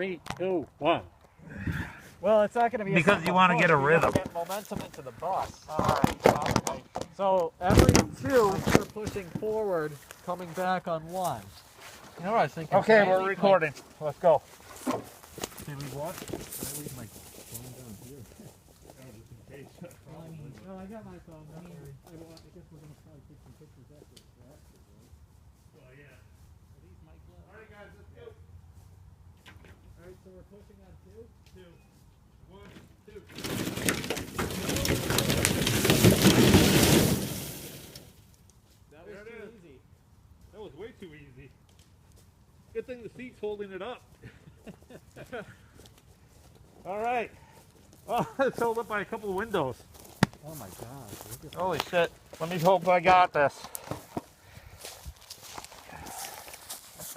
3, 2, 1. Well, it's not going to be because you want to get a rhythm. Get momentum into the bus. All right. So every 2, you're pushing forward, coming back on 1. You know what I was thinking? Okay, we're recording. Let's go. Can we watch? Can I leave my phone down here? No, I got my phone. I guess we're going to probably take some pictures after. Well, yeah. All right, guys, let's go. All right, so we're pushing on 2? 2, 1, 2. That was too easy. That was way too easy. Good thing the seat's holding it up. All right. Oh, it's held up by a couple of windows. Oh my gosh. Holy shit. Let me hope I got this.